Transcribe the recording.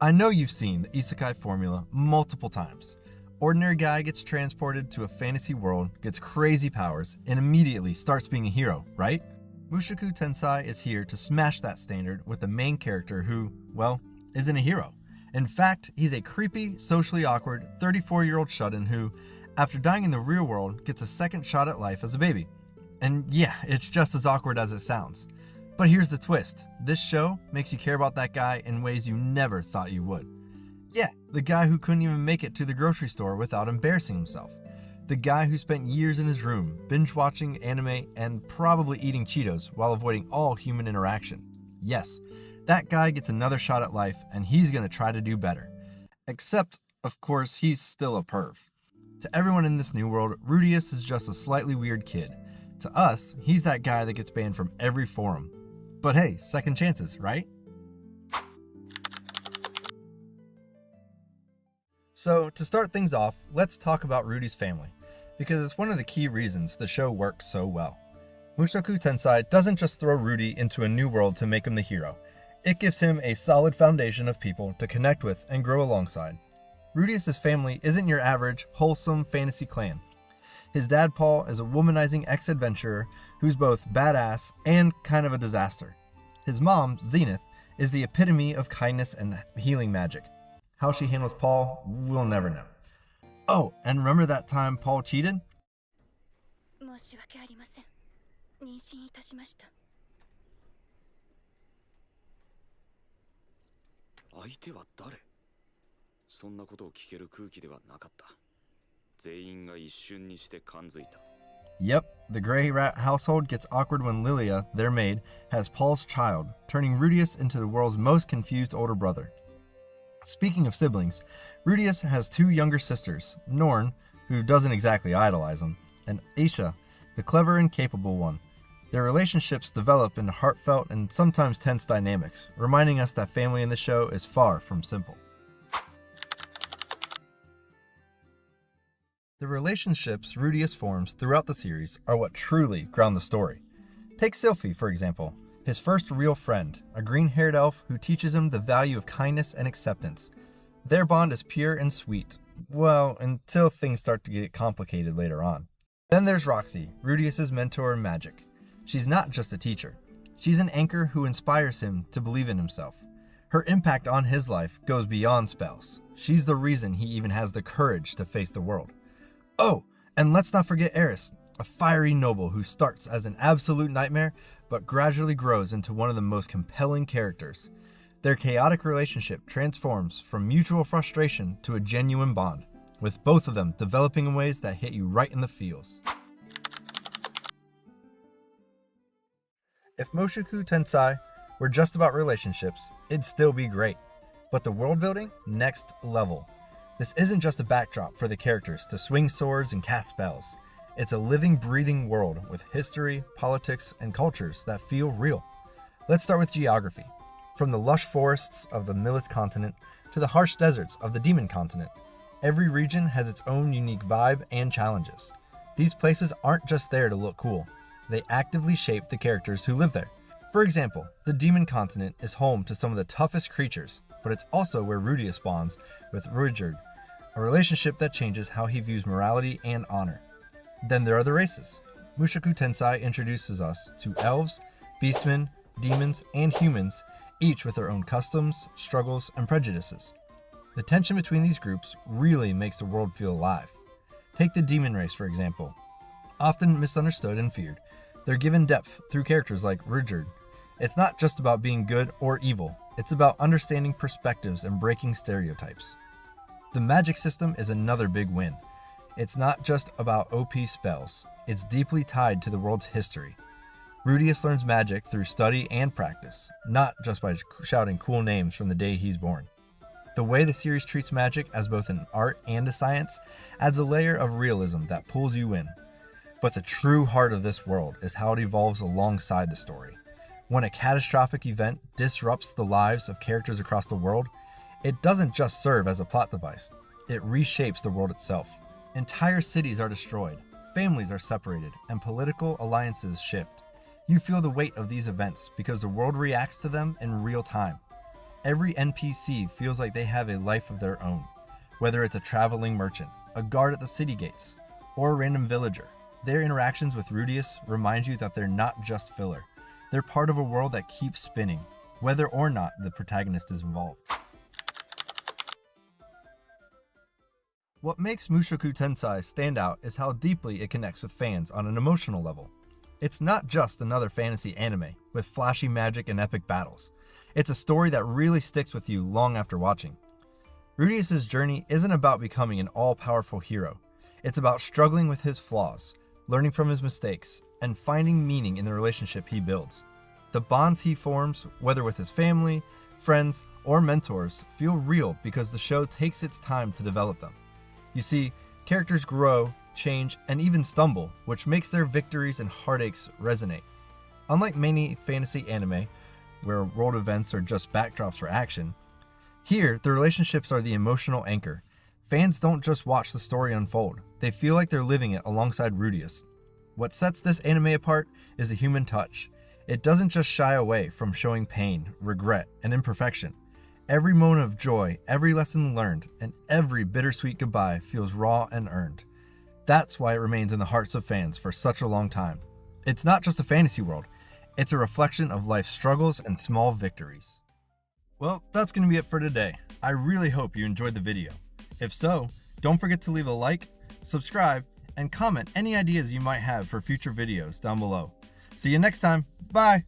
I know you've seen the isekai formula multiple times. Ordinary guy gets transported to a fantasy world, gets crazy powers, and immediately starts being a hero, right? Mushoku Tensei is here to smash that standard with the main character who, well, isn't a hero. In fact, he's a creepy, socially awkward 34-year-old shut-in who, after dying in the real world, gets a second shot at life as a baby. And yeah, it's just as awkward as it sounds. But here's the twist. This show makes you care about that guy in ways you never thought you would. Yeah, the guy who couldn't even make it to the grocery store without embarrassing himself. The guy who spent years in his room, binge-watching anime and probably eating Cheetos while avoiding all human interaction. Yes, that guy gets another shot at life and he's gonna try to do better. Except, of course, he's still a perv. To everyone in this new world, Rudys is just a slightly weird kid. To us, he's that guy that gets banned from every forum. But hey, second chances, right? So, to start things off, let's talk about Rudys Family, because it's one of the key reasons the show works so well. Mushoku Tensei doesn't just throw Rudy into a new world to make him the hero. It gives him a solid foundation of people to connect with and grow alongside. Rudys' family isn't your average, wholesome fantasy clan. His dad Paul is a womanizing ex-adventurer who's both badass and kind of a disaster. His mom, Zenith, is the epitome of kindness and healing magic. How she handles Paul, we'll never know. Oh, and remember that time Paul cheated? 申し訳ありません。妊娠いたしました。相手は誰？そんなことを聞ける空気ではなかった。全員が一瞬にして感づいた。 Yep, the Grey Rat household gets awkward when Lilia, their maid, has Paul's child, turning Rudys into the world's most confused older brother. Speaking of siblings, Rudys has two younger sisters, Norn, who doesn't exactly idolize him, and Aisha, the clever and capable one. Their relationships develop into heartfelt and sometimes tense dynamics, reminding us that family in the show is far from simple. The relationships Rudys forms throughout the series are what truly ground the story. Take Sylphie, for example, his first real friend, a green-haired elf who teaches him the value of kindness and acceptance. Their bond is pure and sweet, well, until things start to get complicated later on. Then there's Roxy, Rudys' mentor in magic. She's not just a teacher. She's an anchor who inspires him to believe in himself. Her impact on his life goes beyond spells. She's the reason he even has the courage to face the world. Oh, and let's not forget Eris, a fiery noble who starts as an absolute nightmare, but gradually grows into one of the most compelling characters. Their chaotic relationship transforms from mutual frustration to a genuine bond, with both of them developing in ways that hit you right in the feels. If Mushoku Tensei were just about relationships, it'd still be great. But the world building, next level. This isn't just a backdrop for the characters to swing swords and cast spells. It's a living, breathing world with history, politics, and cultures that feel real. Let's start with geography. From the lush forests of the Milis continent to the harsh deserts of the Demon continent, every region has its own unique vibe and challenges. These places aren't just there to look cool. They actively shape the characters who live there. For example, the Demon continent is home to some of the toughest creatures, but it's also where Rudys bonds with Ruijerd, a relationship that changes how he views morality and honor. Then there are the races. Mushoku Tensei introduces us to elves, beastmen, demons, and humans, each with their own customs, struggles, and prejudices. The tension between these groups really makes the world feel alive. Take the demon race, for example. Often misunderstood and feared, they're given depth through characters like Ruijerd. It's not just about being good or evil, it's about understanding perspectives and breaking stereotypes. The magic system is another big win. It's not just about OP spells, it's deeply tied to the world's history. Rudys learns magic through study and practice, not just by shouting cool names from the day he's born. The way the series treats magic as both an art and a science adds a layer of realism that pulls you in. But the true heart of this world is how it evolves alongside the story. When a catastrophic event disrupts the lives of characters across the world, it doesn't just serve as a plot device, it reshapes the world itself. Entire cities are destroyed, families are separated, and political alliances shift. You feel the weight of these events because the world reacts to them in real time. Every NPC feels like they have a life of their own. Whether it's a traveling merchant, a guard at the city gates, or a random villager, their interactions with Rudys remind you that they're not just filler. They're part of a world that keeps spinning, whether or not the protagonist is involved. What makes Mushoku Tensei stand out is how deeply it connects with fans on an emotional level. It's not just another fantasy anime with flashy magic and epic battles. It's a story that really sticks with you long after watching. Rudys' journey isn't about becoming an all-powerful hero. It's about struggling with his flaws, learning from his mistakes, and finding meaning in the relationship he builds. The bonds he forms, whether with his family, friends, or mentors, feel real because the show takes its time to develop them. You see, characters grow, change, and even stumble, which makes their victories and heartaches resonate. Unlike many fantasy anime, where world events are just backdrops for action, here the relationships are the emotional anchor. Fans don't just watch the story unfold, they feel like they're living it alongside Rudys. What sets this anime apart is the human touch. It doesn't just shy away from showing pain, regret, and imperfection. Every moment of joy, every lesson learned, and every bittersweet goodbye feels raw and earned. That's why it remains in the hearts of fans for such a long time. It's not just a fantasy world, it's a reflection of life's struggles and small victories. Well, that's going to be it for today. I really hope you enjoyed the video. If so, don't forget to leave a like, subscribe, and comment any ideas you might have for future videos down below. See you next time. Bye!